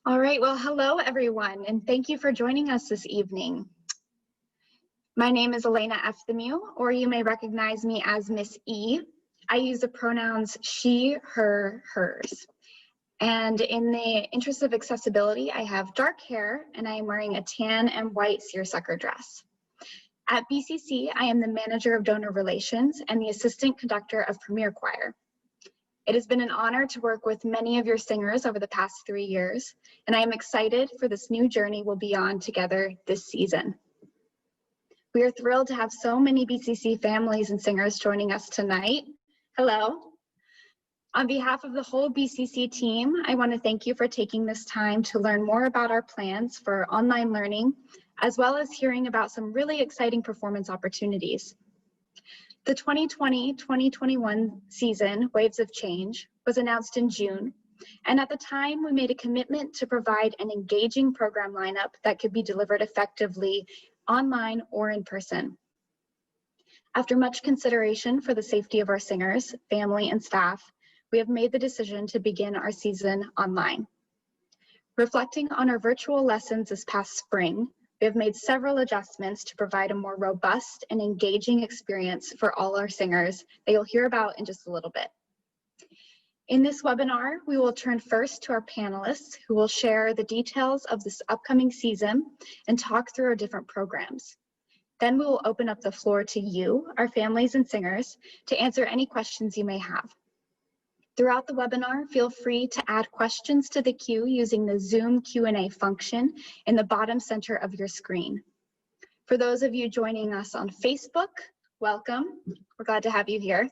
All right, well, hello everyone, and thank you for joining us this evening. My name is Elena Efthimu, or you may recognize me as Miss E. I use the pronouns she, her, hers. And in the interest of accessibility, I have dark hair and I am wearing a tan and white seersucker dress. At BCC, I am the manager of donor relations and the assistant conductor of Premier Choir. It has been an honor to work with many of your singers over the past 3 years, and I am excited for this new journey we'll be on together this season. We are thrilled to have so many BCC families and singers joining us tonight. Hello. On behalf of the whole BCC team, I want to thank you for taking this time to learn more about our plans for online learning, as well as hearing about some really exciting performance opportunities. The 2020-2021 season, Waves of Change, was announced in June, and at the time we made a commitment to provide an engaging program lineup that could be delivered effectively online or in person. After much consideration for the safety of our singers, family, and staff, we have made the decision to begin our season online. Reflecting on our virtual lessons this past spring, we have made several adjustments to provide a more robust and engaging experience for all our singers that you'll hear about in just a little bit. In this webinar, we will turn first to our panelists who will share the details of this upcoming season and talk through our different programs. Then we will open up the floor to you, our families and singers, to answer any questions you may have. Throughout the webinar, feel free to add questions to the queue using the Zoom Q&A function in the bottom center of your screen. For those of you joining us on Facebook, welcome. We're glad to have you here.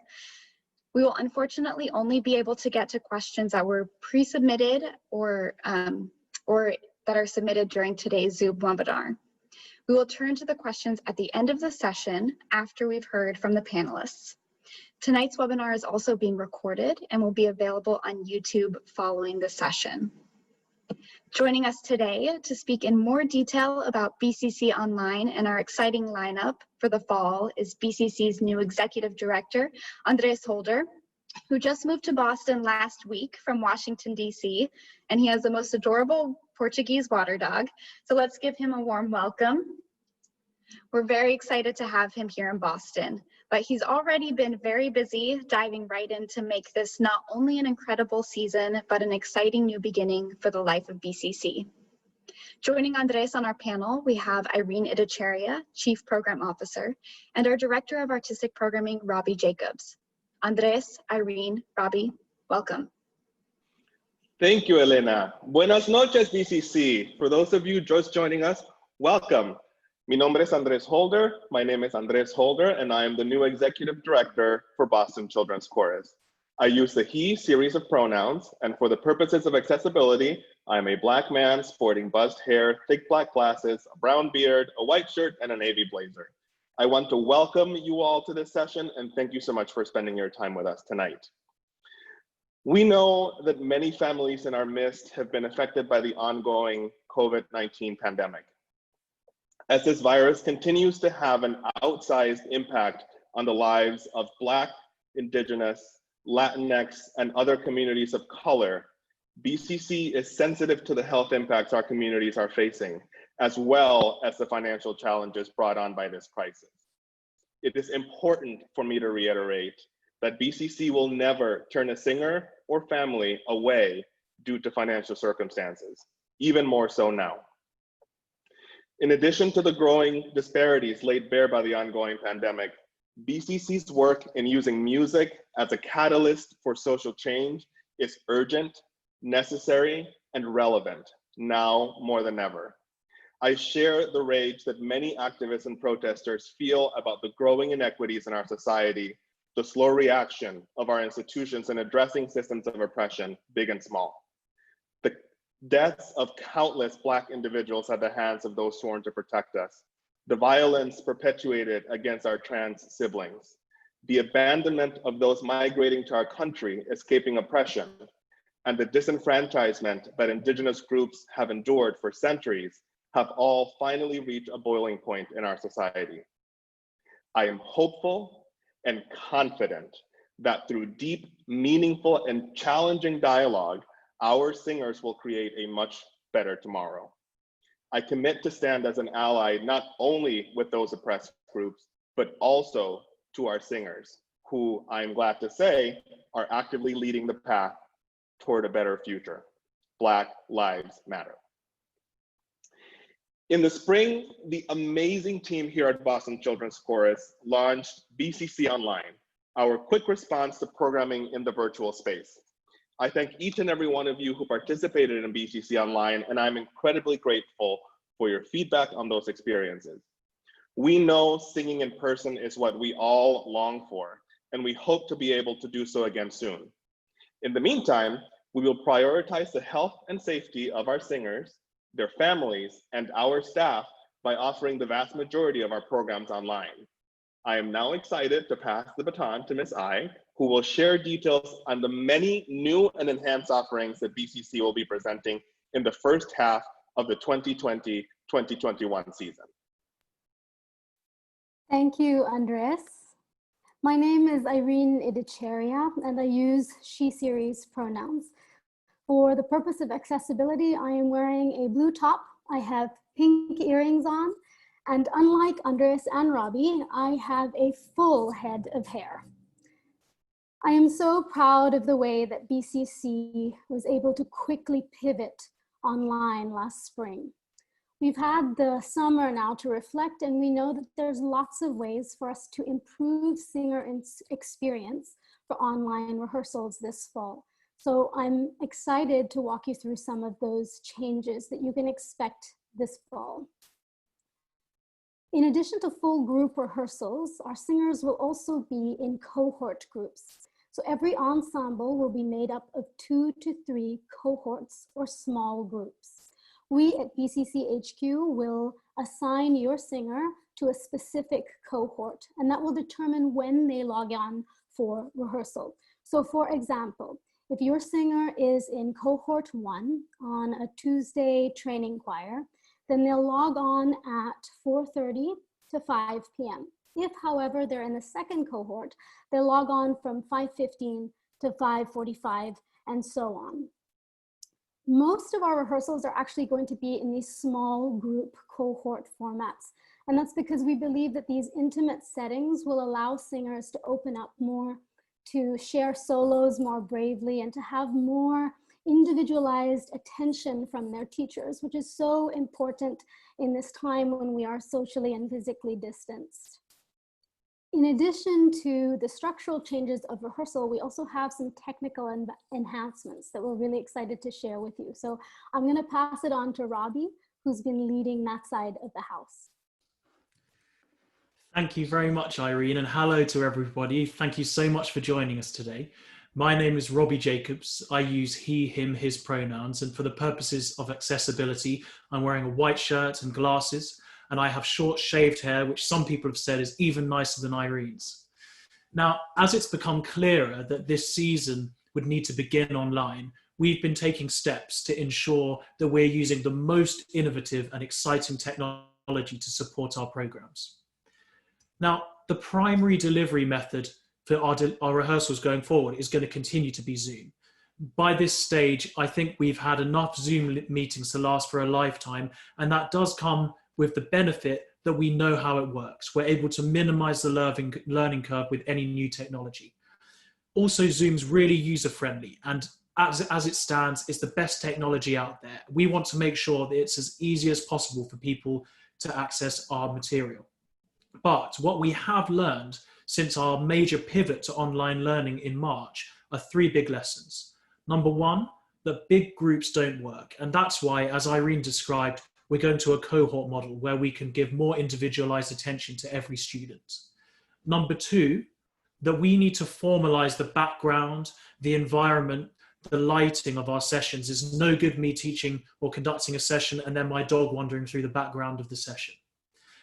We will unfortunately only be able to get to questions that were pre-submitted or that are submitted during today's Zoom webinar. We will turn to the questions at the end of the session after we've heard from the panelists. Tonight's webinar is also being recorded and will be available on YouTube following the session. Joining us today to speak in more detail about BCC Online and our exciting lineup for the fall is BCC's new Executive Director, Andres Holder, who just moved to Boston last week from Washington, D.C., and he has the most adorable Portuguese water dog. So let's give him a warm welcome. We're very excited to have him here in Boston, but he's already been very busy diving right in to make this not only an incredible season, but an exciting new beginning for the life of BCC. Joining Andres on our panel, we have Irene Idacheria, Chief Program Officer, and our Director of Artistic Programming, Robbie Jacobs. Andres, Irene, Robbie, welcome. Thank you, Elena. Buenas noches, BCC. For those of you just joining us, welcome. Mi nombre es Andres Holder. My name is Andres Holder, and I am the new Executive Director for Boston Children's Chorus. I use the he series of pronouns, and for the purposes of accessibility, I am a Black man sporting buzzed hair, thick black glasses, a brown beard, a white shirt, and a navy blazer. I want to welcome you all to this session, and thank you so much for spending your time with us tonight. We know that many families in our midst have been affected by the ongoing COVID-19 pandemic. As this virus continues to have an outsized impact on the lives of Black, Indigenous, Latinx, and other communities of color, BCC is sensitive to the health impacts our communities are facing, as well as the financial challenges brought on by this crisis. It is important for me to reiterate that BCC will never turn a singer or family away due to financial circumstances, even more so now. In addition to the growing disparities laid bare by the ongoing pandemic, BCC's work in using music as a catalyst for social change is urgent, necessary, and relevant, now more than ever. I share the rage that many activists and protesters feel about the growing inequities in our society, the slow reaction of our institutions in addressing systems of oppression, big and small. The deaths of countless Black individuals at the hands of those sworn to protect us, the violence perpetuated against our trans siblings, the abandonment of those migrating to our country, escaping oppression, and the disenfranchisement that Indigenous groups have endured for centuries have all finally reached a boiling point in our society. I am hopeful and confident that through deep, meaningful, and challenging dialogue, our singers will create a much better tomorrow. I commit to stand as an ally, not only with those oppressed groups, but also to our singers, who I'm glad to say are actively leading the path toward a better future. Black Lives Matter. In the spring, the amazing team here at Boston Children's Chorus launched BCC Online, our quick response to programming in the virtual space. I thank each and every one of you who participated in BCC Online, and I'm incredibly grateful for your feedback on those experiences. We know singing in person is what we all long for, and we hope to be able to do so again soon. In the meantime, we will prioritize the health and safety of our singers, their families, and our staff by offering the vast majority of our programs online. I am now excited to pass the baton to Ms. Ai, who will share details on the many new and enhanced offerings that BCC will be presenting in the first half of the 2020-2021 season. Thank you, Andres. My name is Irene Idicheria, and I use she series pronouns. For the purpose of accessibility, I am wearing a blue top, I have pink earrings on, and unlike Andres and Robbie, I have a full head of hair. I am so proud of the way that BCC was able to quickly pivot online last spring. We've had the summer now to reflect, and we know that there's lots of ways for us to improve singer experience for online rehearsals this fall. So I'm excited to walk you through some of those changes that you can expect this fall. In addition to full group rehearsals, our singers will also be in cohort groups. So every ensemble will be made up of 2 to 3 cohorts or small groups. We at BCC HQ will assign your singer to a specific cohort, and that will determine when they log on for rehearsal. So for example, if your singer is in cohort 1 on a Tuesday training choir, then they'll log on at 4:30 to 5 p.m. If, however, they're in the second cohort, they'll log on from 5:15 to 5:45 and so on. Most of our rehearsals are actually going to be in these small group cohort formats. And that's because we believe that these intimate settings will allow singers to open up more, to share solos more bravely, and to have more individualized attention from their teachers, which is so important in this time when we are socially and physically distanced. In addition to the structural changes of rehearsal, we also have some technical enhancements that we're really excited to share with you. So I'm going to pass it on to Robbie, who's been leading that side of the house. Thank you very much, Irene, and hello to everybody. Thank you so much for joining us today. My name is Robbie Jacobs. I use he, him, his pronouns, and for the purposes of accessibility, I'm wearing a white shirt and glasses, and I have short shaved hair, which some people have said is even nicer than Irene's. Now, as it's become clearer that this season would need to begin online, we've been taking steps to ensure that we're using the most innovative and exciting technology to support our programs. Now, the primary delivery method for our rehearsals going forward is going to continue to be Zoom. By this stage, I think we've had enough Zoom meetings to last for a lifetime, and that does come with the benefit that we know how it works. We're able to minimize the learning curve with any new technology. Also, Zoom's really user-friendly, and as it stands, it's the best technology out there. We want to make sure that it's as easy as possible for people to access our material. But what we have learned since our major pivot to online learning in March are 3 big lessons. Number 1, that big groups don't work. And that's why, as Irene described, we're going to a cohort model where we can give more individualized attention to every student. Number 2, that we need to formalize the background, the environment, the lighting of our sessions. Is no good me teaching or conducting a session and then my dog wandering through the background of the session.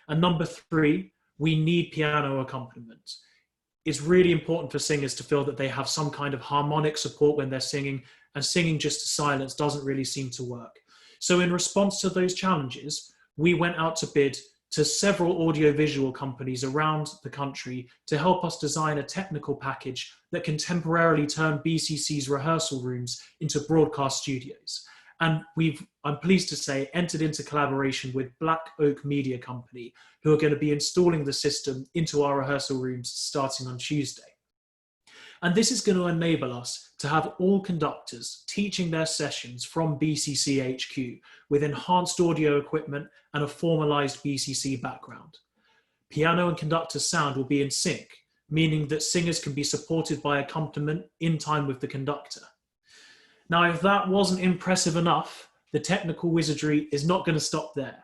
And number 3, we need piano accompaniment. It's really important for singers to feel that they have some kind of harmonic support when they're singing, and singing just to silence doesn't really seem to work. So in response to those challenges, we went out to bid to several audiovisual companies around the country to help us design a technical package that can temporarily turn BCC's rehearsal rooms into broadcast studios. And I'm pleased to say, entered into collaboration with Black Oak Media Company, who are going to be installing the system into our rehearsal rooms starting on Tuesday. And this is going to enable us to have all conductors teaching their sessions from BCC HQ with enhanced audio equipment and a formalized BCC background. Piano and conductor sound will be in sync, meaning that singers can be supported by accompaniment in time with the conductor. Now, if that wasn't impressive enough, the technical wizardry is not going to stop there.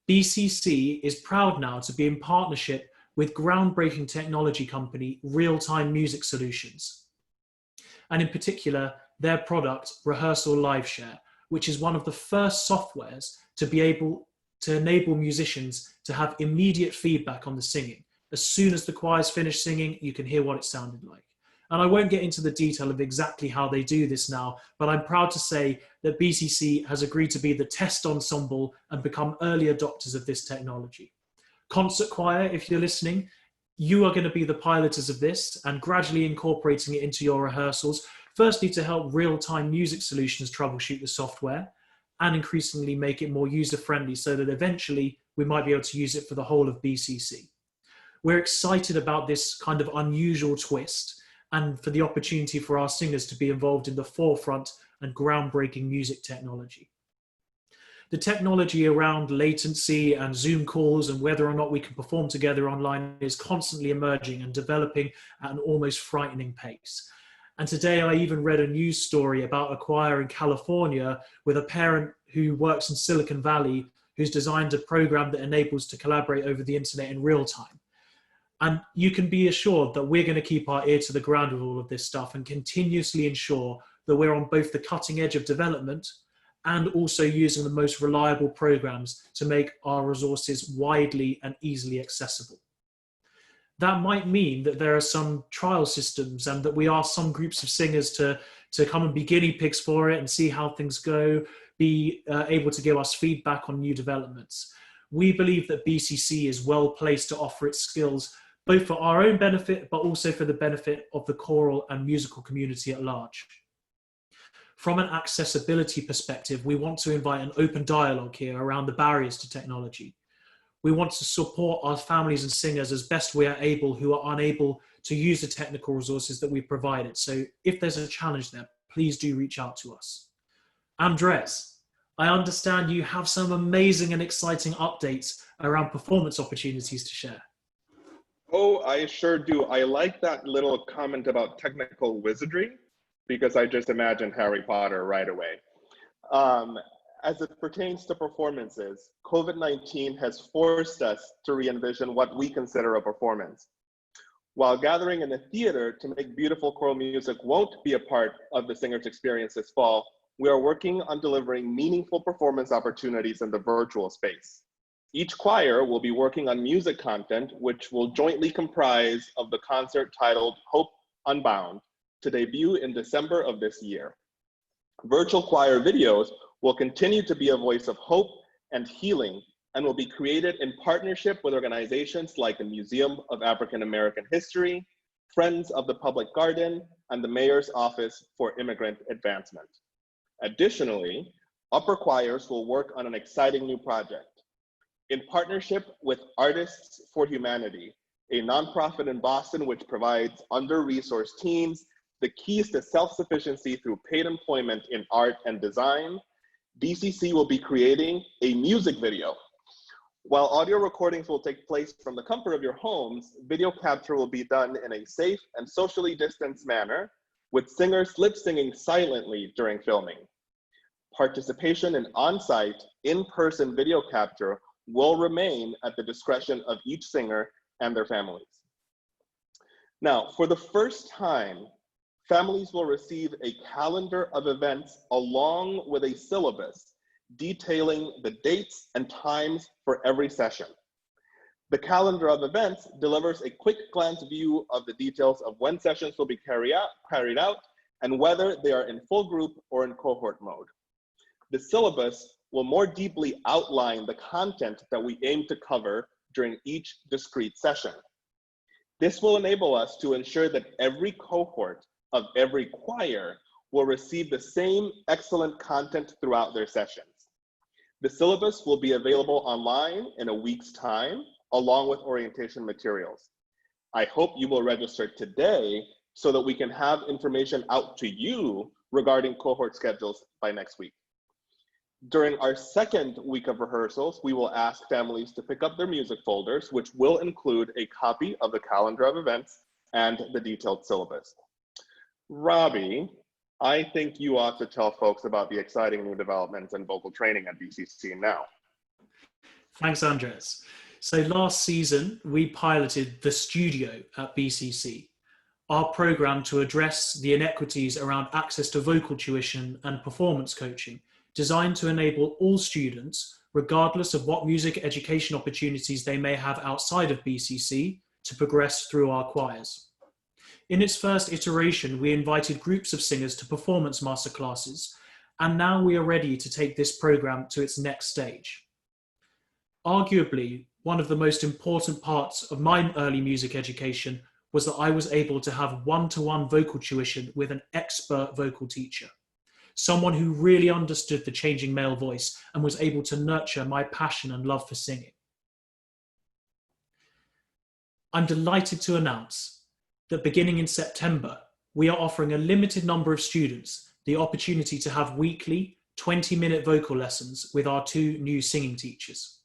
BCC is proud now to be in partnership with groundbreaking technology company Real Time Music Solutions, and in particular their product Rehearsal Live Share, which is one of the first softwares to be able to enable musicians to have immediate feedback on the singing. As soon as the choir's finished singing, you can hear what it sounded like. And I won't get into the detail of exactly how they do this now, but I'm proud to say that BCC has agreed to be the test ensemble and become early adopters of this technology. Concert choir, if you're listening, you are going to be the pilots of this and gradually incorporating it into your rehearsals, firstly to help Real-Time Music Solutions troubleshoot the software and increasingly make it more user-friendly so that eventually we might be able to use it for the whole of BCC. We're excited about this kind of unusual twist and for the opportunity for our singers to be involved in the forefront and groundbreaking music technology. The technology around latency and Zoom calls and whether or not we can perform together online is constantly emerging and developing at an almost frightening pace. And today I even read a news story about a choir in California with a parent who works in Silicon Valley who's designed a program that enables to collaborate over the internet in real time. And you can be assured that we're going to keep our ear to the ground with all of this stuff and continuously ensure that we're on both the cutting edge of development and also using the most reliable programs to make our resources widely and easily accessible. That might mean that there are some trial systems and that we ask some groups of singers to come and be guinea pigs for it and see how things go, be able to give us feedback on new developments. We believe that BCC is well placed to offer its skills both for our own benefit, but also for the benefit of the choral and musical community at large. From an accessibility perspective, we want to invite an open dialogue here around the barriers to technology. We want to support our families and singers as best we are able who are unable to use the technical resources that we provided. So if there's a challenge there, please do reach out to us. Andres, I understand you have some amazing and exciting updates around performance opportunities to share. Oh, I sure do. I like that little comment about technical wizardry because I just imagined Harry Potter right away. As it pertains to performances, COVID-19 has forced us to re-envision what we consider a performance. While gathering in a theater to make beautiful choral music won't be a part of the singer's experience this fall, we are working on delivering meaningful performance opportunities in the virtual space. Each choir will be working on music content, which will jointly comprise of the concert titled Hope Unbound, to debut in December of this year. Virtual choir videos will continue to be a voice of hope and healing and will be created in partnership with organizations like the Museum of African American History, Friends of the Public Garden, and the Mayor's Office for Immigrant Advancement. Additionally, upper choirs will work on an exciting new project. In partnership with Artists for Humanity, a nonprofit in Boston which provides under-resourced teens the keys to self-sufficiency through paid employment in art and design, BCC will be creating a music video. While audio recordings will take place from the comfort of your homes, video capture will be done in a safe and socially distanced manner, with singers lip-singing silently during filming. Participation in on-site, in-person video capture will remain at the discretion of each singer and their families. Now, for the first time, families will receive a calendar of events along with a syllabus detailing the dates and times for every session. The calendar of events delivers a quick glance view of the details of when sessions will be carried out and whether they are in full group or in cohort mode. The syllabus will more deeply outline the content that we aim to cover during each discrete session. This will enable us to ensure that every cohort of every choir will receive the same excellent content throughout their sessions. The syllabus will be available online in a week's time, along with orientation materials. I hope you will register today so that we can have information out to you regarding cohort schedules by next week. During our second week of rehearsals, we will ask families to pick up their music folders, which will include a copy of the calendar of events and the detailed syllabus. Robbie, I think you ought to tell folks about the exciting new developments in vocal training at BCC now. Thanks, Andres. So last season, we piloted The Studio at BCC, our program to address the inequities around access to vocal tuition and performance coaching, designed to enable all students, regardless of what music education opportunities they may have outside of BCC, to progress through our choirs. In its first iteration, we invited groups of singers to performance masterclasses, and now we are ready to take this program to its next stage. Arguably, one of the most important parts of my early music education was that I was able to have one-to-one vocal tuition with an expert vocal teacher, someone who really understood the changing male voice and was able to nurture my passion and love for singing. I'm delighted to announce that beginning in September, we are offering a limited number of students the opportunity to have weekly 20-minute vocal lessons with our two new singing teachers.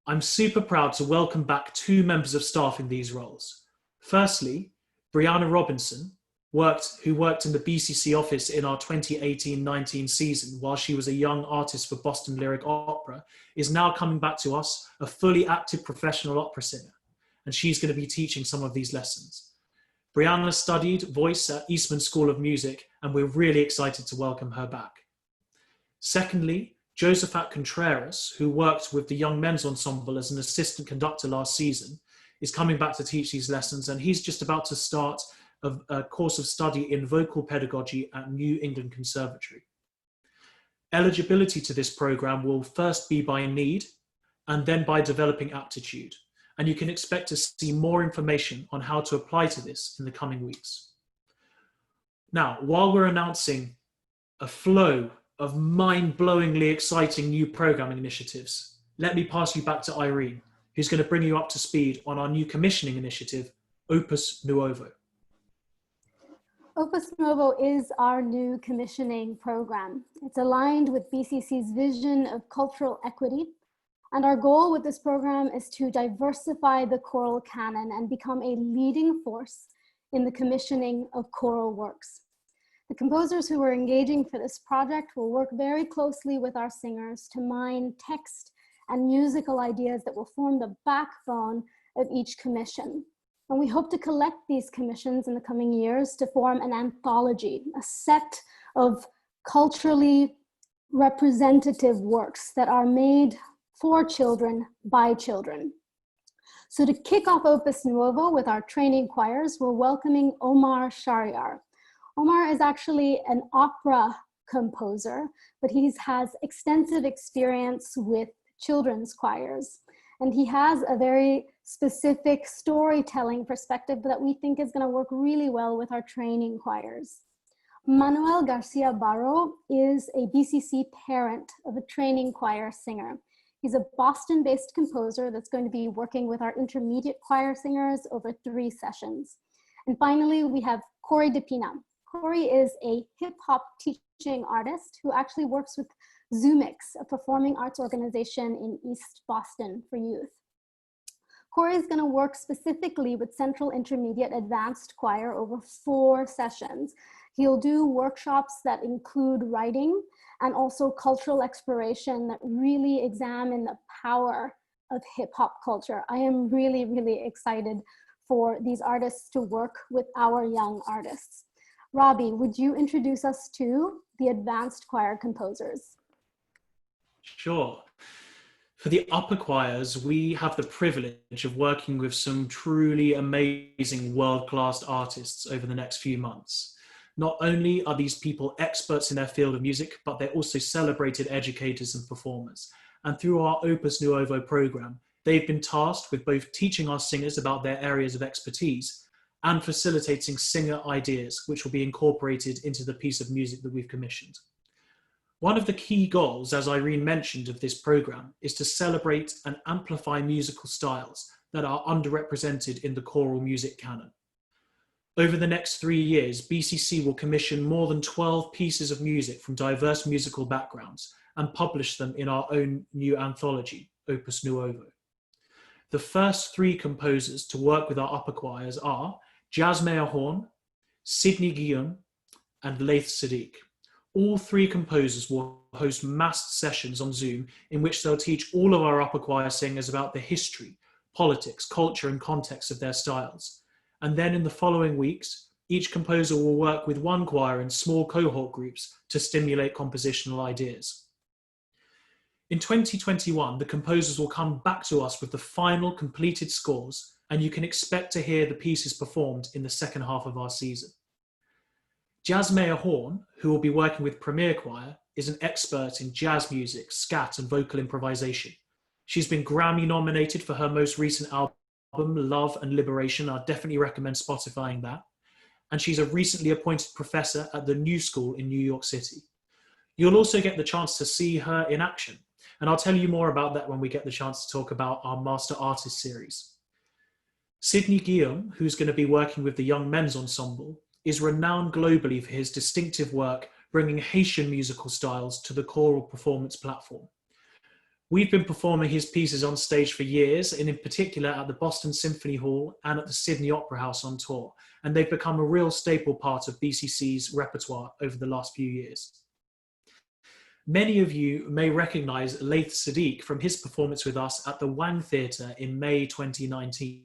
I'm super proud to welcome back two members of staff in these roles. Firstly, Brianna Robinson, who worked in the BCC office in our 2018-19 season while she was a young artist for Boston Lyric Opera, is now coming back to us, a fully active professional opera singer, and she's going to be teaching some of these lessons. Brianna studied voice at Eastman School of Music, and we're really excited to welcome her back. Secondly, Josephat Contreras, who worked with the Young Men's Ensemble as an assistant conductor last season, is coming back to teach these lessons, and he's just about to start a course of study in vocal pedagogy at New England Conservatory. Eligibility to this program will first be by need and then by developing aptitude, and you can expect to see more information on how to apply to this in the coming weeks. Now, while we're announcing a flow of mind-blowingly exciting new programming initiatives, let me pass you back to Irene, who's going to bring you up to speed on our new commissioning initiative, Opus Nuovo. Opus Nuovo is our new commissioning program. It's aligned with BCC's vision of cultural equity, and our goal with this program is to diversify the choral canon and become a leading force in the commissioning of choral works. The composers who are engaging for this project will work very closely with our singers to mine text and musical ideas that will form the backbone of each commission. And we hope to collect these commissions in the coming years to form an anthology, a set of culturally representative works that are made for children by children. So to kick off Opus Nuovo with our training choirs, we're welcoming Omar Shariar. Omar is actually an opera composer, but he has extensive experience with children's choirs. And he has a very specific storytelling perspective that we think is going to work really well with our training choirs. Manuel Garcia Barro is a BCC parent of a training choir singer. He's a Boston-based composer that's going to be working with our intermediate choir singers over 3 sessions. And finally, we have Corey DePina. Corey is a hip-hop teaching artist who actually works with Zoomix, a performing arts organization in East Boston for youth. Corey is going to work specifically with Central Intermediate Advanced Choir over 4 sessions. He'll do workshops that include writing and also cultural exploration that really examine the power of hip hop culture. I am really, really excited for these artists to work with our young artists. Robbie, would you introduce us to the advanced choir composers? Sure. For the upper choirs, we have the privilege of working with some truly amazing world-class artists over the next few months. Not only are these people experts in their field of music, but they're also celebrated educators and performers. And through our Opus Nuovo program, they've been tasked with both teaching our singers about their areas of expertise and facilitating singer ideas, which will be incorporated into the piece of music that we've commissioned. One of the key goals, as Irene mentioned, of this programme is to celebrate and amplify musical styles that are underrepresented in the choral music canon. Over the next 3 years, BCC will commission more than 12 pieces of music from diverse musical backgrounds and publish them in our own new anthology, Opus Nuovo. The first 3 composers to work with our upper choirs are Jasmea Horn, Sidney Guillaume, and Laith Sadiq. All 3 composers will host massed sessions on Zoom in which they'll teach all of our upper choir singers about the history, politics, culture, and context of their styles. And then in the following weeks, each composer will work with one choir in small cohort groups to stimulate compositional ideas. In 2021, the composers will come back to us with the final completed scores, and you can expect to hear the pieces performed in the second half of our season. Jasmea Horn, who will be working with Premier Choir, is an expert in jazz music, scat, and vocal improvisation. She's been Grammy nominated for her most recent album, Love and Liberation. I definitely recommend Spotifying that. And she's a recently appointed professor at the New School in New York City. You'll also get the chance to see her in action. And I'll tell you more about that when we get the chance to talk about our Master Artist series. Sidney Guillaume, who's going to be working with the Young Men's Ensemble, is renowned globally for his distinctive work bringing Haitian musical styles to the choral performance platform. We've been performing his pieces on stage for years, and in particular at the Boston Symphony Hall and at the Sydney Opera House on tour, and they've become a real staple part of BCC's repertoire over the last few years. Many of you may recognise Laith Sadiq from his performance with us at the Wang Theatre in May 2019.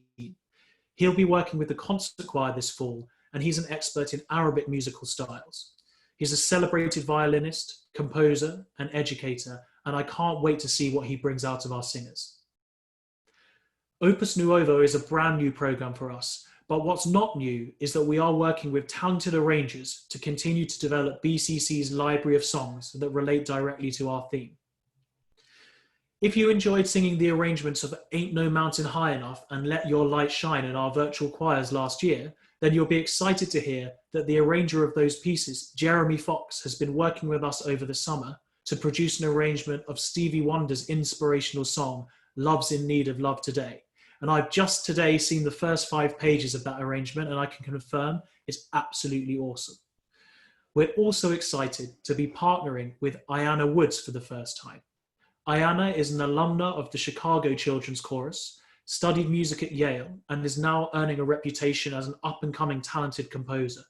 He'll be working with the concert choir this fall, and he's an expert in Arabic musical styles. He's a celebrated violinist, composer, and educator, and I can't wait to see what he brings out of our singers. Opus Nuovo is a brand new programme for us, but what's not new is that we are working with talented arrangers to continue to develop BCC's library of songs that relate directly to our theme. If you enjoyed singing the arrangements of Ain't No Mountain High Enough and Let Your Light Shine in our virtual choirs last year, then you'll be excited to hear that the arranger of those pieces, Jeremy Fox, has been working with us over the summer to produce an arrangement of Stevie Wonder's inspirational song, Love's in Need of Love Today. And I've just today seen the first 5 pages of that arrangement, and I can confirm it's absolutely awesome. We're also excited to be partnering with Ayanna Woods for the first time. Ayanna is an alumna of the Chicago Children's Chorus, studied music at Yale, and is now earning a reputation as an up-and-coming talented composer.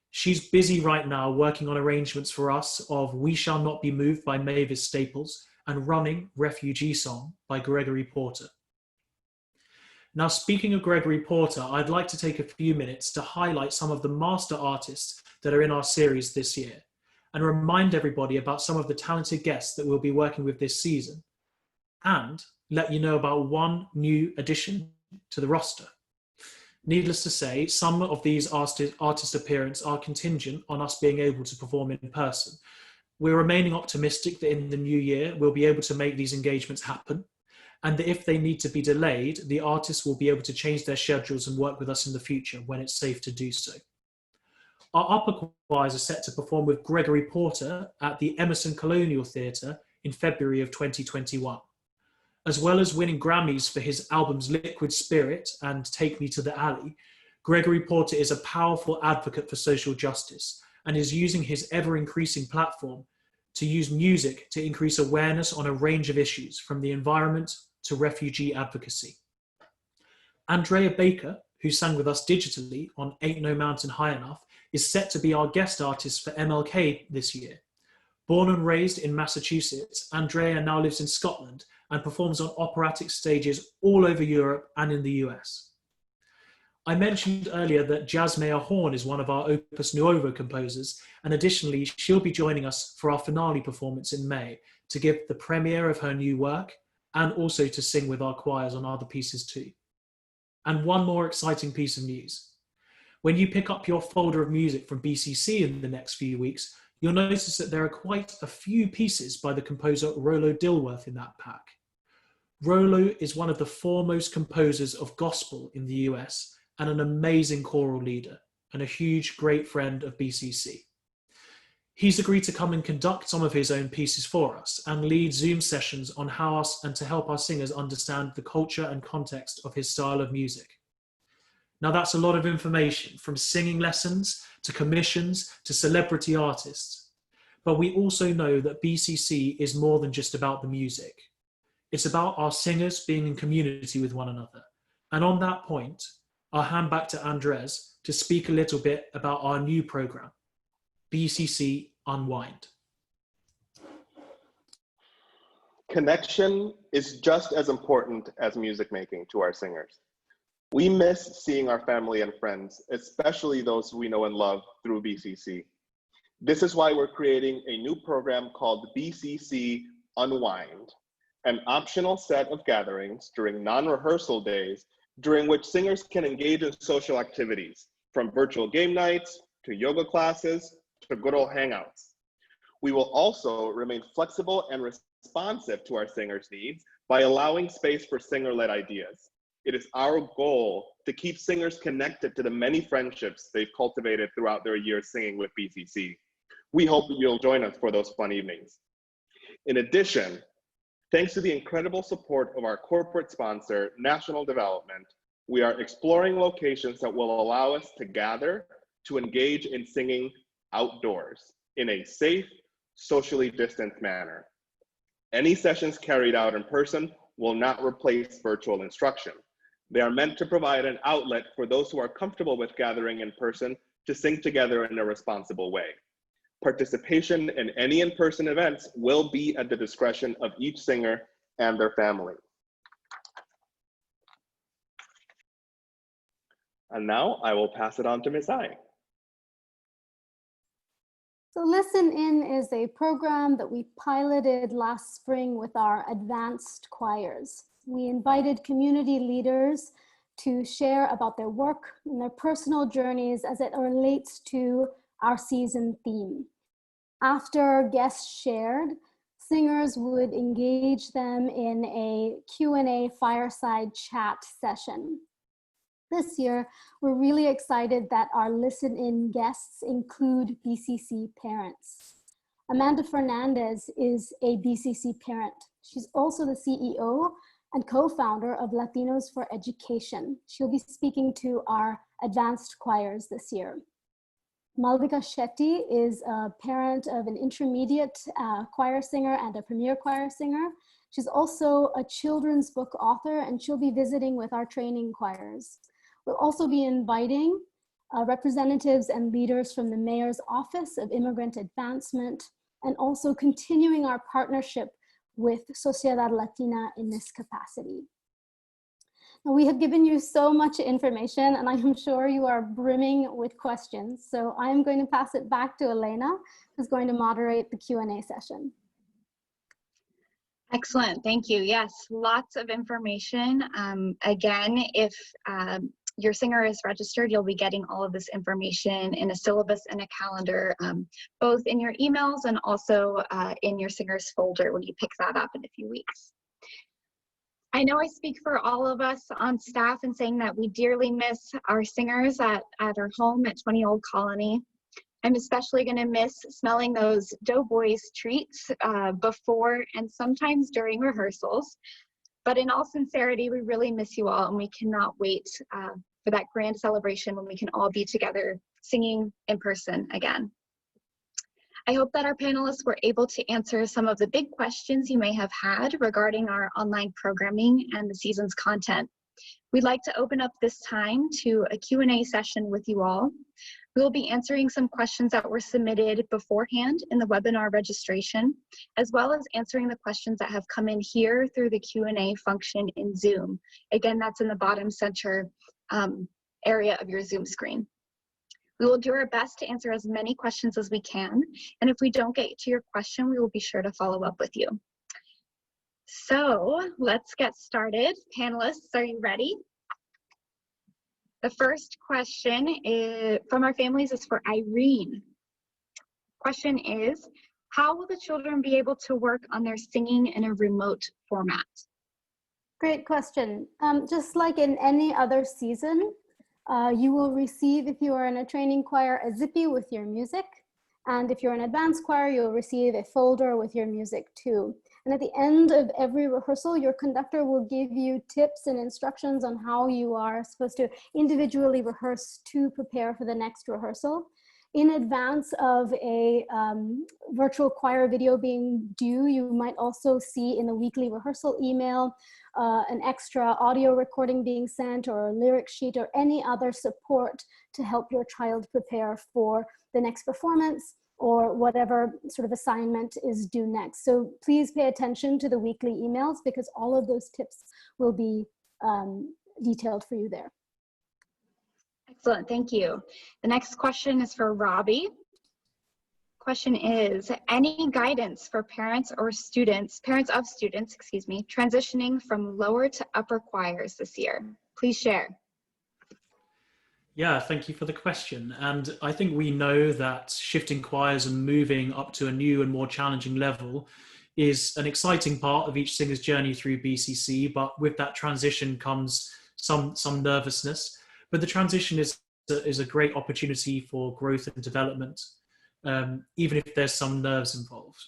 She's busy right now working on arrangements for us of We Shall Not Be Moved by Mavis Staples and Running Refugee Song by Gregory Porter. Now, speaking of Gregory Porter, I'd like to take a few minutes to highlight some of the master artists that are in our series this year and remind everybody about some of the talented guests that we'll be working with this season, and let you know about one new addition to the roster. Needless to say, some of these artist appearances are contingent on us being able to perform in person. We're remaining optimistic that in the new year, we'll be able to make these engagements happen, and that if they need to be delayed, the artists will be able to change their schedules and work with us in the future when it's safe to do so. Our upper choirs are set to perform with Gregory Porter at the Emerson Colonial Theatre in February of 2021. As well as winning Grammys for his albums Liquid Spirit and Take Me to the Alley, Gregory Porter is a powerful advocate for social justice and is using his ever-increasing platform to use music to increase awareness on a range of issues, from the environment to refugee advocacy. Andrea Baker, who sang with us digitally on Ain't No Mountain High Enough, is set to be our guest artist for MLK this year. Born and raised in Massachusetts, Andrea now lives in Scotland and performs on operatic stages all over Europe and in the US. I mentioned earlier that Jasmea Horn is one of our Opus Nuovo composers, and additionally, she'll be joining us for our finale performance in May to give the premiere of her new work and also to sing with our choirs on other pieces too. And one more exciting piece of news. When you pick up your folder of music from BCC in the next few weeks, you'll notice that there are quite a few pieces by the composer Rollo Dilworth in that pack. Rollo is one of the foremost composers of gospel in the US and an amazing choral leader, and a huge, great friend of BCC. He's agreed to come and conduct some of his own pieces for us and lead Zoom sessions on how us and to help our singers understand the culture and context of his style of music. Now that's a lot of information, from singing lessons to commissions to celebrity artists. But we also know that BCC is more than just about the music. It's about our singers being in community with one another. And on that point, I'll hand back to Andres to speak a little bit about our new program, BCC Unwind. Connection is just as important as music making to our singers. We miss seeing our family and friends, especially those we know and love through BCC. This is why we're creating a new program called BCC Unwind, an optional set of gatherings during non-rehearsal days during which singers can engage in social activities, from virtual game nights to yoga classes to good old hangouts. We will also remain flexible and responsive to our singers' needs by allowing space for singer-led ideas. It is our goal to keep singers connected to the many friendships they've cultivated throughout their years singing with BCC. We hope you'll join us for those fun evenings. In addition, thanks to the incredible support of our corporate sponsor, National Development, we are exploring locations that will allow us to gather, to engage in singing outdoors in a safe, socially distanced manner. Any sessions carried out in person will not replace virtual instruction. They are meant to provide an outlet for those who are comfortable with gathering in person to sing together in a responsible way. Participation in any in-person events will be at the discretion of each singer and their family. And now I will pass it on to Ms. I. So Listen In is a program that we piloted last spring with our advanced choirs. We invited community leaders to share about their work and their personal journeys as it relates to our season theme. After guests shared, singers would engage them in a Q&A fireside chat session. This year, we're really excited that our Listen In guests include BCC parents. Amanda Fernandez is a BCC parent. She's also the CEO and co-founder of Latinos for Education. She'll be speaking to our advanced choirs this year. Malvika Shetty is a parent of an intermediate choir singer and a premier choir singer. She's also a children's book author, and she'll be visiting with our training choirs. We'll also be inviting representatives and leaders from the Mayor's Office of Immigrant Advancement, and also continuing our partnership with Sociedad Latina in this capacity. Now, we have given you so much information, and I am sure you are brimming with questions. So I'm going to pass it back to Elena, who's going to moderate the Q&A session. Excellent, thank you. Yes, lots of information. Again, if your singer is registered, you'll be getting all of this information in a syllabus and a calendar, both in your emails and also in your singer's folder when you pick that up in a few weeks. I know I speak for all of us on staff in saying that we dearly miss our singers at our home at 20 Old Colony. I'm especially going to miss smelling those Doughboys treats before and sometimes during rehearsals. But in all sincerity, we really miss you all, and we cannot wait for that grand celebration when we can all be together singing in person again. I hope that our panelists were able to answer some of the big questions you may have had regarding our online programming and the season's content. We'd like to open up this time to a Q&A session with you all. We will be answering some questions that were submitted beforehand in the webinar registration, as well as answering the questions that have come in here through the Q&A function in Zoom. Again, that's in the bottom center area of your Zoom screen. We will do our best to answer as many questions as we can, and if we don't get to your question, we will be sure to follow up with you. So let's get started. Panelists, are you ready? The first question from our families is for Irene. Question is, how will the children be able to work on their singing in a remote format? Great question. Just like in any other season, You will receive, if you are in a training choir, a zippy with your music. And if you're an advanced choir, you'll receive a folder with your music too. And at the end of every rehearsal, your conductor will give you tips and instructions on how you are supposed to individually rehearse to prepare for the next rehearsal. In advance of a virtual choir video being due, you might also see in the weekly rehearsal email an extra audio recording being sent, or a lyric sheet, or any other support to help your child prepare for the next performance or whatever sort of assignment is due next. So please pay attention to the weekly emails, because all of those tips will be detailed for you there. Excellent, thank you. The next question is for Robbie. Question is, any guidance for parents of students, transitioning from lower to upper choirs this year? Please share. Yeah, thank you for the question. And I think we know that shifting choirs and moving up to a new and more challenging level is an exciting part of each singer's journey through BCC, but with that transition comes some nervousness. But the transition is a great opportunity for growth and development, even if there's some nerves involved.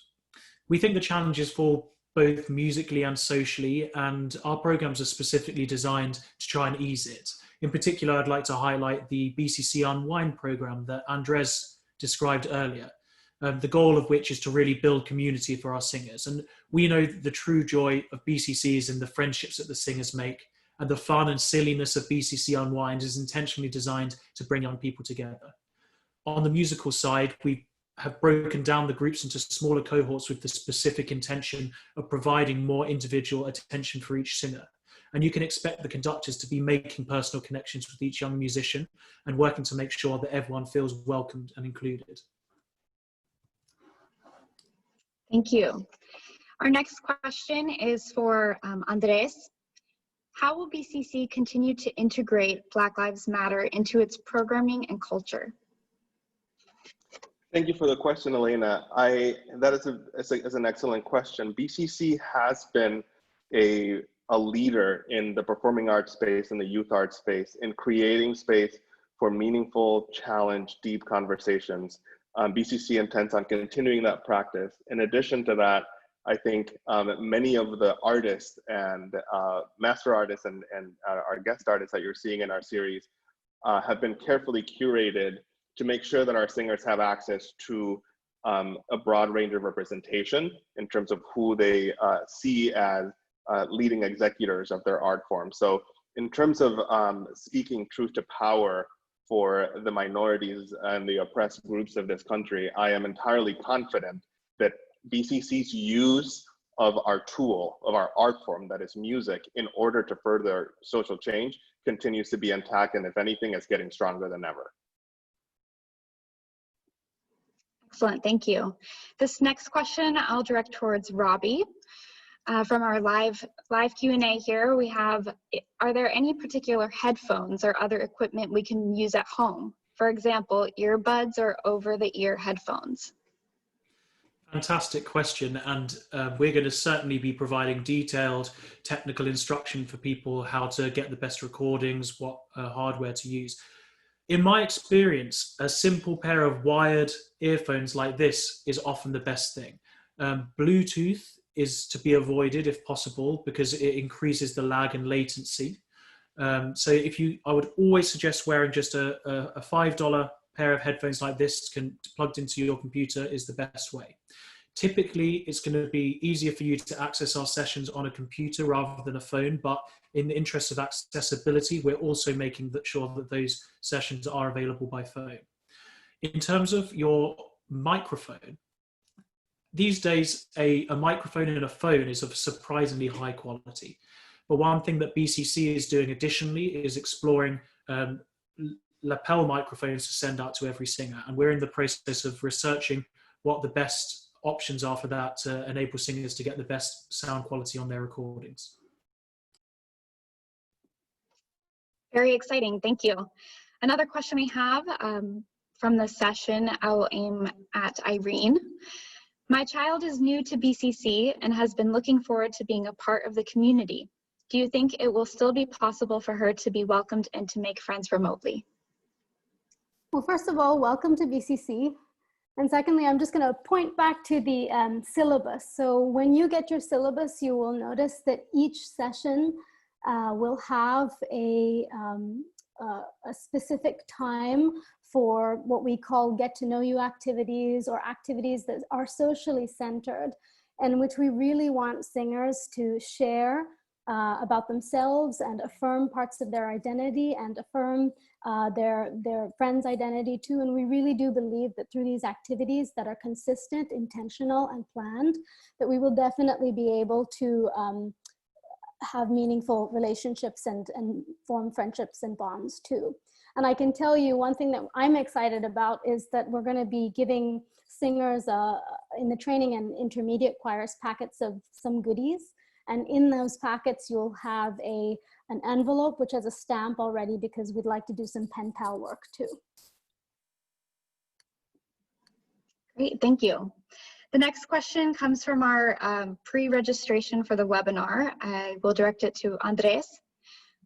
We think the challenges fall both musically and socially, and our programs are specifically designed to try and ease it. In particular, I'd like to highlight the BCC Unwind program that Andres described earlier, the goal of which is to really build community for our singers. And we know the true joy of BCC is in the friendships that the singers make, and the fun and silliness of BCC Unwind is intentionally designed to bring young people together. On the musical side, we have broken down the groups into smaller cohorts with the specific intention of providing more individual attention for each singer. And you can expect the conductors to be making personal connections with each young musician and working to make sure that everyone feels welcomed and included. Thank you. Our next question is for Andres. How will BCC continue to integrate Black Lives Matter into its programming and culture? Thank you for the question, Elena. That is an excellent question. BCC has been a leader in the performing arts space and the youth arts space in creating space for meaningful, challenge, deep conversations. BCC intends on continuing that practice. In addition to that, I think many of the artists and master artists and our guest artists that you're seeing in our series have been carefully curated to make sure that our singers have access to a broad range of representation in terms of who they see as leading executors of their art form. So in terms of speaking truth to power for the minorities and the oppressed groups of this country, I am entirely confident that BCC's use of our tool, of our art form, that is music, in order to further social change continues to be intact, and if anything, is getting stronger than ever. Excellent, thank you. This next question I'll direct towards Robbie. From our live Q&A here, we have, are there any particular headphones or other equipment we can use at home? For example, earbuds or over-the-ear headphones? Fantastic question, and we're going to certainly be providing detailed technical instruction for people how to get the best recordings, what hardware to use. In my experience, a simple pair of wired earphones like this is often the best thing. Bluetooth is to be avoided if possible because it increases the lag and latency. So I would always suggest wearing just a $5 pair of headphones like this plugged into your computer is the best way. Typically, it's going to be easier for you to access our sessions on a computer rather than a phone, but in the interest of accessibility, we're also making sure that those sessions are available by phone. In terms of your microphone, these days, a microphone in a phone is of surprisingly high quality. But one thing that BCC is doing additionally is exploring lapel microphones to send out to every singer. And we're in the process of researching what the best options are for that to enable singers to get the best sound quality on their recordings. Very exciting, thank you. Another question we have from the session, I will aim at Irene. My child is new to BCC and has been looking forward to being a part of the community. do you think it will still be possible for her to be welcomed and to make friends remotely? Well, first of all, welcome to BCC. And secondly, I'm just going to point back to the syllabus. So when you get your syllabus, you will notice that each session will have a specific time for what we call get to know you activities, or activities that are socially centered, and which we really want singers to share about themselves and affirm parts of their identity and affirm their friend's identity too. And we really do believe that through these activities that are consistent, intentional, and planned, that we will definitely be able to have meaningful relationships and form friendships and bonds too. And I can tell you one thing that I'm excited about is that we're going to be giving singers in the training and intermediate choirs packets of some goodies. And in those packets, you'll have an envelope which has a stamp already, because we'd like to do some pen pal work too. Great, thank you. The next question comes from our pre-registration for the webinar. I will direct it to Andres.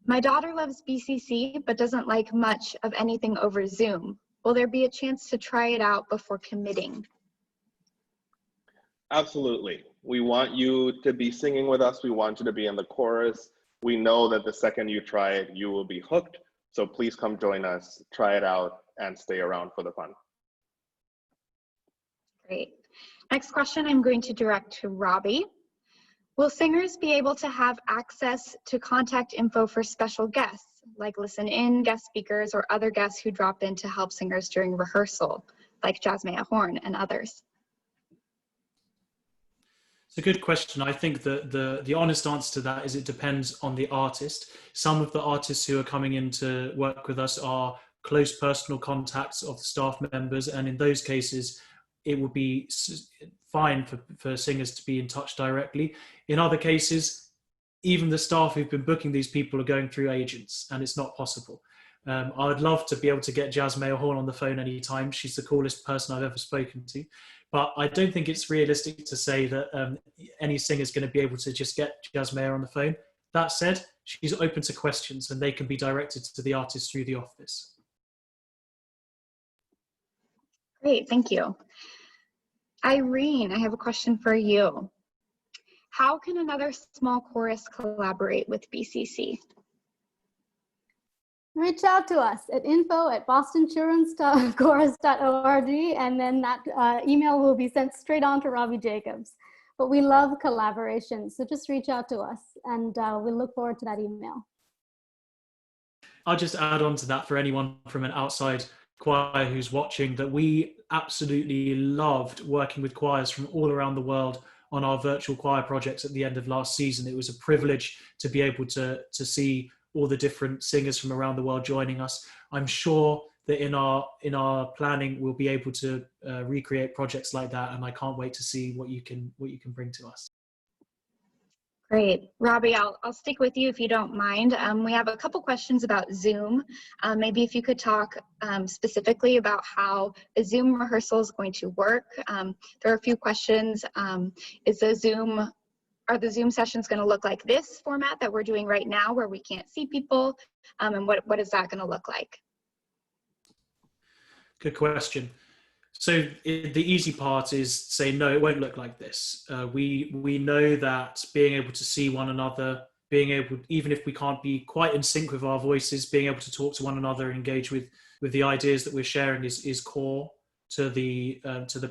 My daughter loves BCC, but doesn't like much of anything over Zoom. Will there be a chance to try it out before committing? Absolutely. We want you to be singing with us. We want you to be in the chorus. We know that the second you try it, you will be hooked. So please come join us, try it out, and stay around for the fun. Great. Next question I'm going to direct to Robbie. Will singers be able to have access to contact info for special guests, like listen-in guest speakers or other guests who drop in to help singers during rehearsal, like Jasmine Horn and others? It's a good question. I think that the honest answer to that is it depends on the artist. Some of the artists who are coming in to work with us are close personal contacts of the staff members, and in those cases, it would be fine for singers to be in touch directly. In other cases, even the staff who've been booking these people are going through agents, and it's not possible. I would love to be able to get Jasmine Horn on the phone anytime. She's the coolest person I've ever spoken to. But I don't think it's realistic to say that any singer is going to be able to just get Jasmine on the phone. That said, she's open to questions, and they can be directed to the artist through the office. Great, thank you. Irene, I have a question for you. How can another small chorus collaborate with BCC? Reach out to us at info@bostonchildrenschorus.org, and then that email will be sent straight on to Robbie Jacobs. But we love collaboration, so just reach out to us, and we look forward to that email. I'll just add on to that for anyone from an outside choir who's watching, that we absolutely loved working with choirs from all around the world on our virtual choir projects at the end of last season. It was a privilege to be able to see all the different singers from around the world joining us. I'm sure that in our planning, we'll be able to recreate projects like that, and I can't wait to see what you can bring to us. Great. Robbie, I'll stick with you if you don't mind. We have a couple questions about Zoom. Maybe if you could talk specifically about how a Zoom rehearsal is going to work. There are a few questions. Are the Zoom sessions going to look like this format that we're doing right now, where we can't see people? And what is that going to look like? Good question. So the easy part is say, no, it won't look like this. We know that being able to see one another, being able, even if we can't be quite in sync with our voices, being able to talk to one another and engage with the ideas that we're sharing is core to the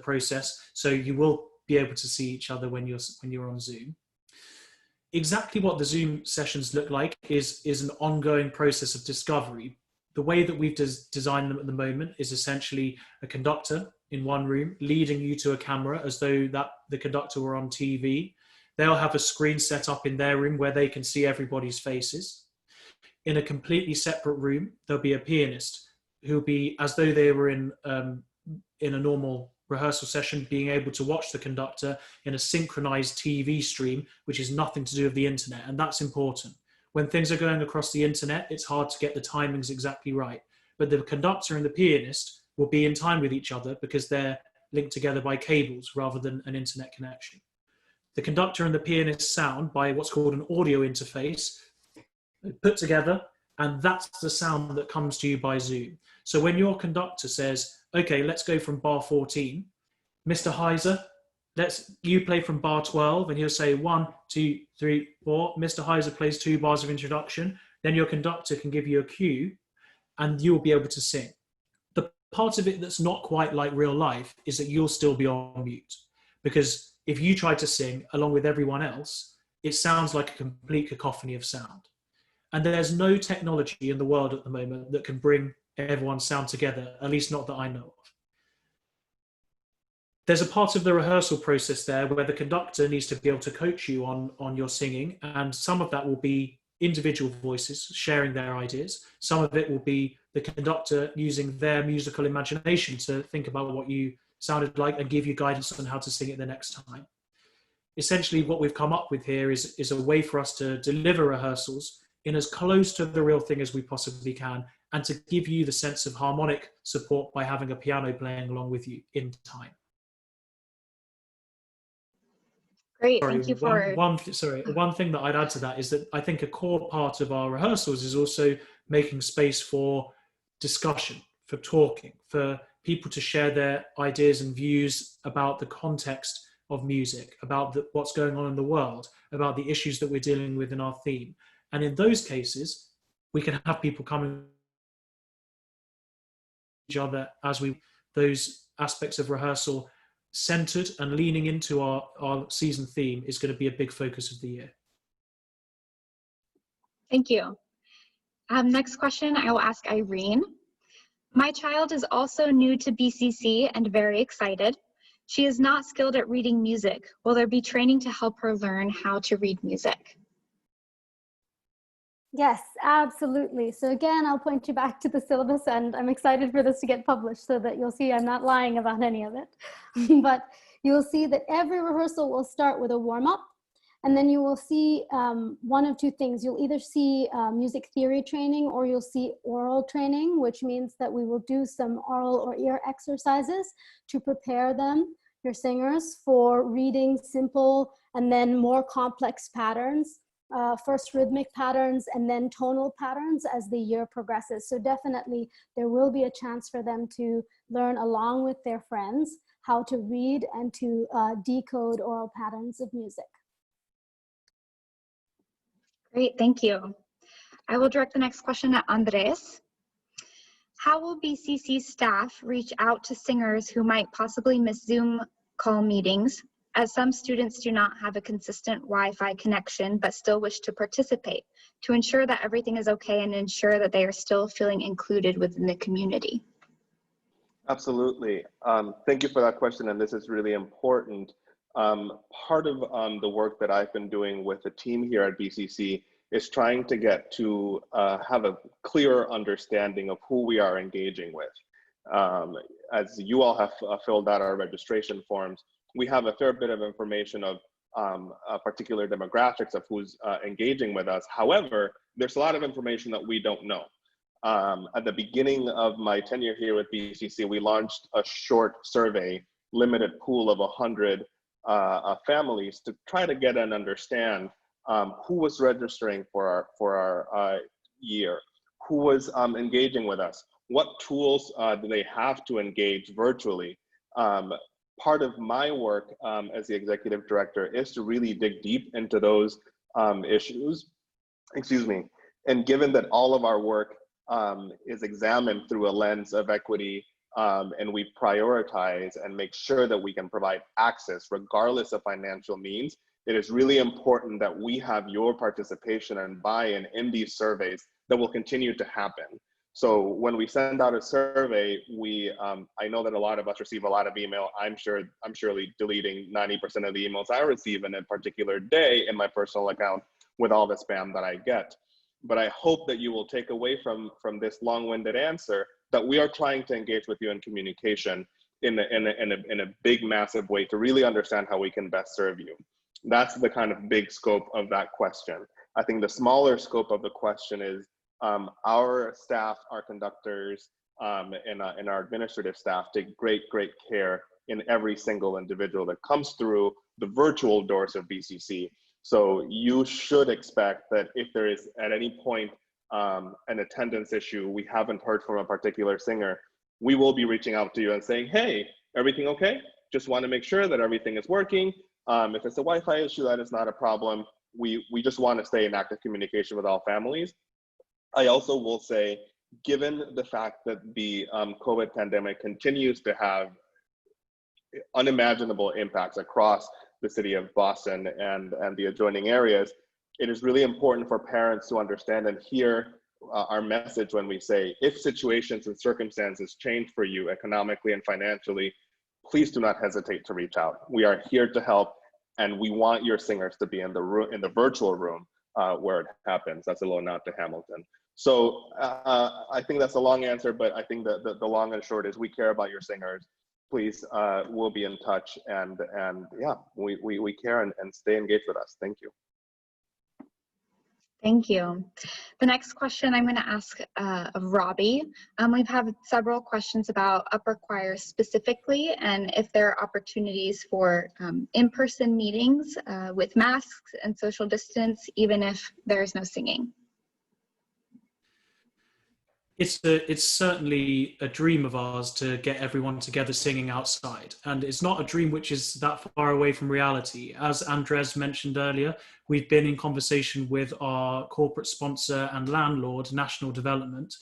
process. So you will be able to see each other when you're on Zoom. Exactly what the Zoom sessions look like is an ongoing process of discovery. The way that we've designed them at the moment is essentially a conductor in one room leading you to a camera as though that the conductor were on TV. They'll have a screen set up in their room where they can see everybody's faces. In a completely separate room, there'll be a pianist who'll be, as though they were in a normal rehearsal session, being able to watch the conductor in a synchronized TV stream, which is nothing to do with the internet. And that's important. When things are going across the internet, it's hard to get the timings exactly right. But the conductor and the pianist will be in time with each other because they're linked together by cables rather than an internet connection. The conductor and the pianist sound by what's called an audio interface put together, and that's the sound that comes to you by Zoom. So when your conductor says, okay, let's go from bar 14, Mr. Heiser, you play from bar 12, and he'll say 1, 2, 3, 4. Mr. Heiser plays 2 bars of introduction. Then your conductor can give you a cue, and you'll be able to sing. The part of it that's not quite like real life is that you'll still be on mute, because if you try to sing along with everyone else, it sounds like a complete cacophony of sound. And there's no technology in the world at the moment that can bring everyone's sound together, at least not that I know of. There's a part of the rehearsal process there where the conductor needs to be able to coach you on your singing, and some of that will be individual voices sharing their ideas. Some of it will be the conductor using their musical imagination to think about what you sounded like and give you guidance on how to sing it the next time. Essentially, what we've come up with here is a way for us to deliver rehearsals in as close to the real thing as we possibly can, and to give you the sense of harmonic support by having a piano playing along with you in time. Great, thank you for... One thing that I'd add to that is that I think a core part of our rehearsals is also making space for discussion, for talking, for people to share their ideas and views about the context of music, about what's going on in the world, about the issues that we're dealing with in our theme. And in those cases, we can have people coming each other as those aspects of rehearsal centered and leaning into our season theme is going to be a big focus of the year. Thank you. Next question I will ask Irene. My child is also new to BCC and very excited. She is not skilled at reading music. Will there be training to help her learn how to read music? Yes, absolutely. So again, I'll point you back to the syllabus, and I'm excited for this to get published so that you'll see I'm not lying about any of it. But you'll see that every rehearsal will start with a warm-up, and then you will see one of two things. You'll either see music theory training, or you'll see oral training, which means that we will do some oral or ear exercises to prepare them, your singers, for reading simple and then more complex patterns. First rhythmic patterns and then tonal patterns as the year progresses. So definitely there will be a chance for them to learn along with their friends how to read and to decode oral patterns of music. Great, thank you. I will direct the next question at Andres. How will BCC staff reach out to singers who might possibly miss Zoom call meetings, as some students do not have a consistent Wi-Fi connection but still wish to participate, to ensure that everything is okay and ensure that they are still feeling included within the community? Absolutely. Thank you for that question, and this is really important. Part of the work that I've been doing with the team here at BCC is trying to get to have a clearer understanding of who we are engaging with. As you all have filled out our registration forms, we have a fair bit of information of particular demographics of who's engaging with us. However, there's a lot of information that we don't know. At the beginning of my tenure here with BCC, we launched a short survey, limited pool of 100 families, to try to get and understand who was registering for our year, who was engaging with us, what tools do they have to engage virtually. Part of my work as the executive director is to really dig deep into those issues, and given that all of our work is examined through a lens of equity, and we prioritize and make sure that we can provide access regardless of financial means, it is really important that we have your participation and buy-in in these surveys that will continue to happen. So when we send out a survey, I know that a lot of us receive a lot of email. I'm surely deleting 90% of the emails I receive in a particular day in my personal account with all the spam that I get. But I hope that you will take away from this long-winded answer that we are trying to engage with you in communication in a big, massive way to really understand how we can best serve you. That's the kind of big scope of that question. I think the smaller scope of the question is our staff, our conductors, and our administrative staff take great care in every single individual that comes through the virtual doors of BCC. So you should expect that if there is at any point an attendance issue, we haven't heard from a particular singer, we will be reaching out to you and saying, hey, everything okay? Just want to make sure that everything is working. If it's a Wi-Fi issue, that is not a problem. We just want to stay in active communication with all families. I also will say, given the fact that the COVID pandemic continues to have unimaginable impacts across the city of Boston and the adjoining areas, it is really important for parents to understand and hear our message when we say, if situations and circumstances change for you economically and financially, please do not hesitate to reach out. We are here to help, and we want your singers to be in the room, in the virtual room where it happens. That's a little nod to Hamilton. So I think that's a long answer, but I think that the long and short is we care about your singers. Please, we'll be in touch, and yeah, we care, and stay engaged with us. Thank you. Thank you. The next question I'm going to ask of Robbie. We've had several questions about upper choir specifically, and if there are opportunities for in-person meetings with masks and social distance, even if there is no singing. It's certainly a dream of ours to get everyone together singing outside, and it's not a dream which is that far away from reality. As Andres mentioned earlier, we've been in conversation with our corporate sponsor and landlord, National Development.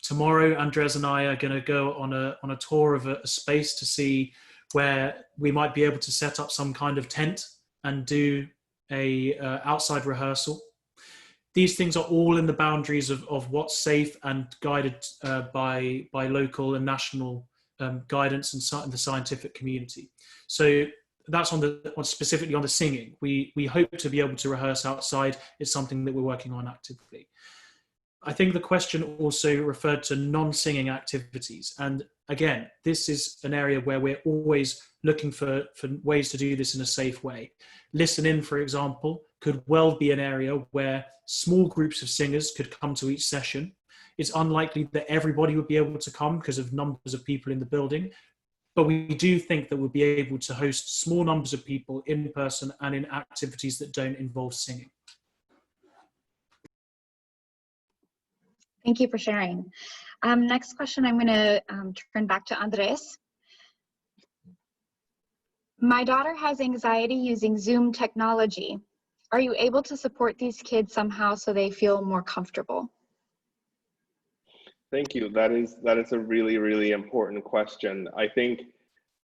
Tomorrow, Andres and I are going to go on a tour of a space to see where we might be able to set up some kind of tent and do a outside rehearsal. These things are all in the boundaries of what's safe and guided by local and national guidance and the scientific community. So that's specifically on the singing. We hope to be able to rehearse outside. It's something that we're working on actively. I think the question also referred to non-singing activities. And again, this is an area where we're always looking for ways to do this in a safe way. Listen In, for example, could well be an area where small groups of singers could come to each session. It's unlikely that everybody would be able to come because of numbers of people in the building, but we do think that we'll be able to host small numbers of people in person and in activities that don't involve singing. Thank you for sharing. Next question, I'm going to turn back to Andres. My daughter has anxiety using Zoom technology. Are you able to support these kids somehow so they feel more comfortable? Thank you. That is a really, really important question. I think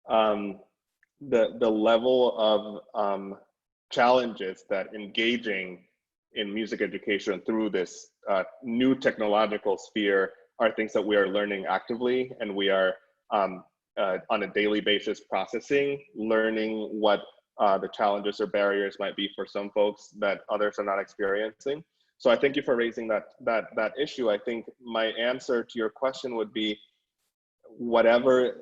the level of challenges that engaging in music education through this new technological sphere are things that we are learning actively, and we are on a daily basis processing, learning what the challenges or barriers might be for some folks that others are not experiencing. So I thank you for raising that issue. I think my answer to your question would be whatever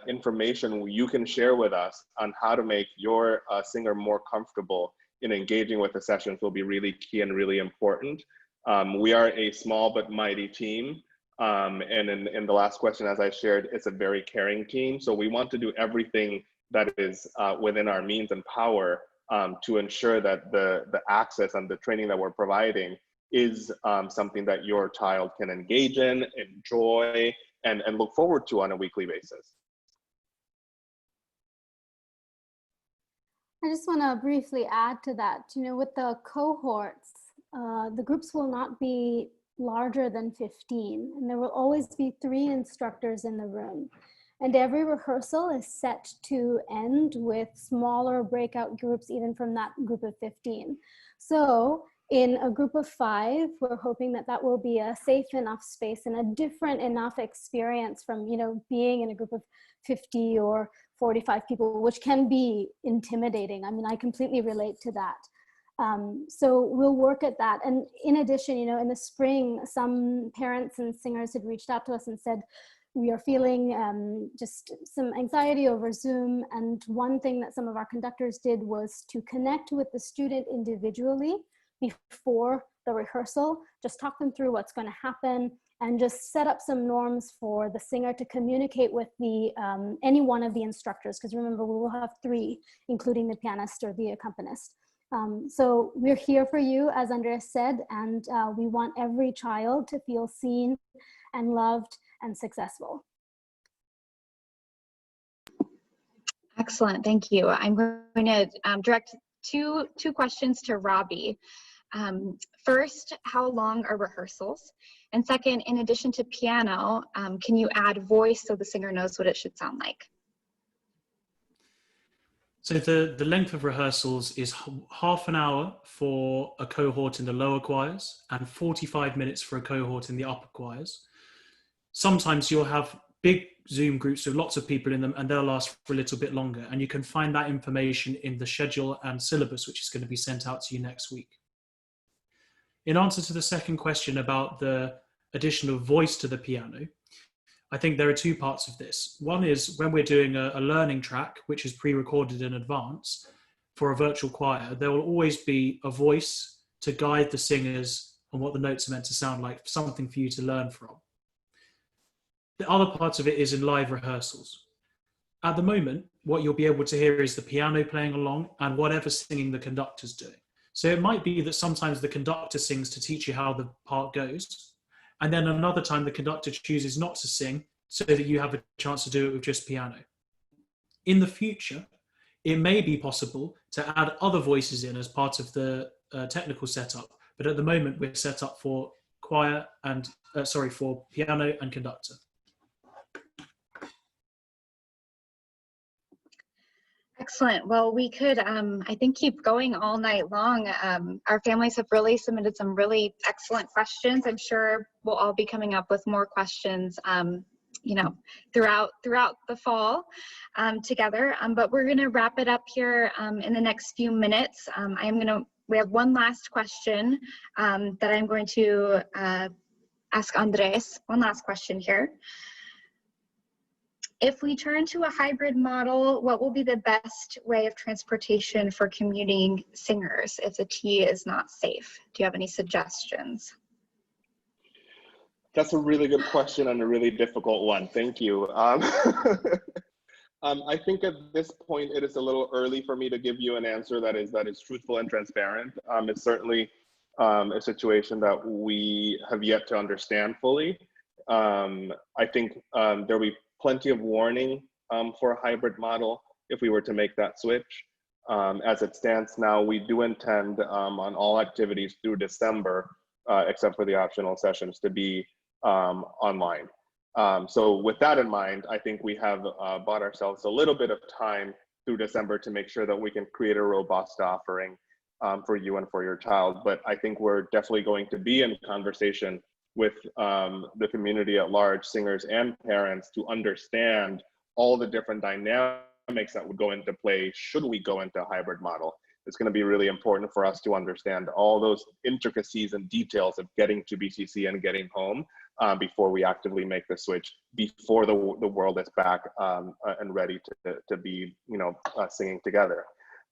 information you can share with us on how to make your singer more comfortable in engaging with the sessions will be really key and really important. We are a small but mighty team. And in the last question, as I shared, it's a very caring team. So we want to do everything that is within our means and power to ensure that the access and the training that we're providing is something that your child can engage in, enjoy, and look forward to on a weekly basis. I just want to briefly add to that, with the cohorts, the groups will not be larger than 15, and there will always be 3 instructors in the room. And every rehearsal is set to end with smaller breakout groups, even from that group of 15. So in a group of 5, we're hoping that will be a safe enough space and a different enough experience from, being in a group of 50 or 45 people, which can be intimidating. I mean, I completely relate to that. So we'll work at that. And in addition, in the spring, some parents and singers had reached out to us and said, we are feeling just some anxiety over Zoom. And one thing that some of our conductors did was to connect with the student individually before the rehearsal, just talk them through what's going to happen, and just set up some norms for the singer to communicate with any one of the instructors. Because remember, we will have 3, including the pianist or the accompanist. So we're here for you, as Andres said, and we want every child to feel seen and loved and successful. Excellent, thank you. I'm going to direct two questions to Robbie. First, how long are rehearsals? And second, in addition to piano, can you add voice so the singer knows what it should sound like? So the length of rehearsals is half an hour for a cohort in the lower choirs and 45 minutes for a cohort in the upper choirs. Sometimes you'll have big Zoom groups with lots of people in them, and they'll last for a little bit longer. And you can find that information in the schedule and syllabus, which is going to be sent out to you next week. In answer to the second question about the addition of voice to the piano, I think there are two parts of this. One is when we're doing a learning track, which is pre-recorded in advance for a virtual choir, there will always be a voice to guide the singers on what the notes are meant to sound like, something for you to learn from. The other part of it is in live rehearsals. At the moment, what you'll be able to hear is the piano playing along and whatever singing the conductor's doing. So it might be that sometimes the conductor sings to teach you how the part goes, and then another time the conductor chooses not to sing so that you have a chance to do it with just piano. In the future, it may be possible to add other voices in as part of the technical setup, but at the moment we're set up for choir and, for piano and conductor. Excellent. Well, we could, I think, keep going all night long. Our families have really submitted some really excellent questions. I'm sure we'll all be coming up with more questions, you know, throughout the fall together. But we're going to wrap it up here in the next few minutes. We have one last question that I'm going to ask Andres. One last question here. If we turn to a hybrid model, what will be the best way of transportation for commuting singers if the T is not safe? Do you have any suggestions? That's a really good question and a really difficult one. Thank you. I think at this point, it is a little early for me to give you an answer that is truthful and transparent. It's certainly a situation that we have yet to understand fully. I think there'll be plenty of warning for a hybrid model if we were to make that switch. As it stands now, we do intend on all activities through December, except for the optional sessions, to be online. So with that in mind, I think we have bought ourselves a little bit of time through December to make sure that we can create a robust offering for you and for your child. But I think we're definitely going to be in conversation with the community at large, singers and parents, to understand all the different dynamics that would go into play should we go into a hybrid model. It's going to be really important for us to understand all those intricacies and details of getting to BCC and getting home before we actively make the switch, before the world is back and ready to be, you know, singing together.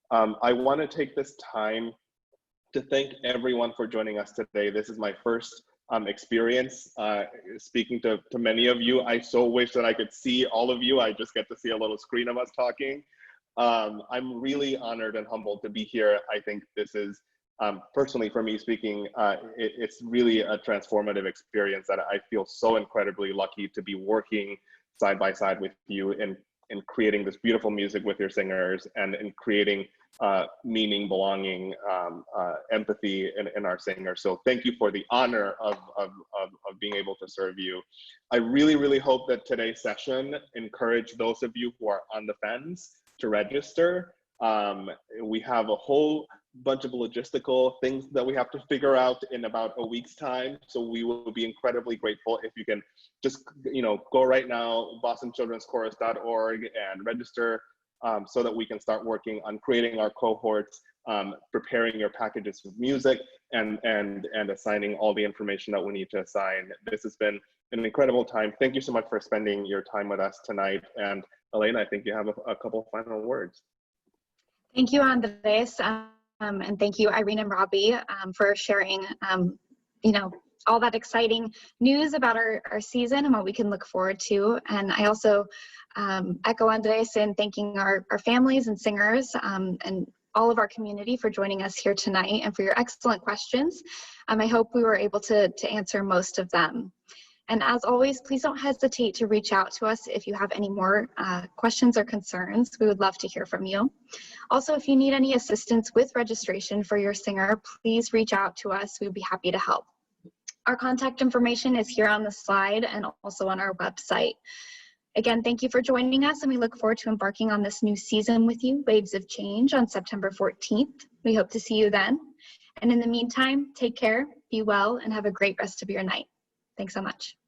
I want to take this time to thank everyone for joining us today. This is my first experience speaking to many of you. I so wish that I could see all of you. I just get to see a little screen of us talking. I'm really honored and humbled to be here. I think this is, personally for me speaking, it's really a transformative experience that I feel so incredibly lucky to be working side by side with you in creating this beautiful music with your singers and in creating meaning, belonging, empathy in our singers. So thank you for the honor of being able to serve you. I really, really hope that today's session encouraged those of you who are on the fence to register. We have a whole bunch of logistical things that we have to figure out in about a week's time. So we will be incredibly grateful if you can just, you know, go right now, bostonchildrenschorus.org and register so that we can start working on creating our cohorts, preparing your packages of music, and assigning all the information that we need to assign. This has been an incredible time. Thank you so much for spending your time with us tonight. And Elena, I think you have a couple final words. Thank you, Andres, and thank you, Irene and Robbie, for sharing, you know, all that exciting news about our season and what we can look forward to. And I also echo Andres in thanking our families and singers and all of our community for joining us here tonight and for your excellent questions. I hope we were able to answer most of them. And as always, please don't hesitate to reach out to us if you have any more questions or concerns. We would love to hear from you. Also, if you need any assistance with registration for your singer, please reach out to us. We'd be happy to help. Our contact information is here on the slide and also on our website. Again, thank you for joining us, and we look forward to embarking on this new season with you, Waves of Change, on September 14th. We hope to see you then. And in the meantime, take care, be well, and have a great rest of your night. Thanks so much.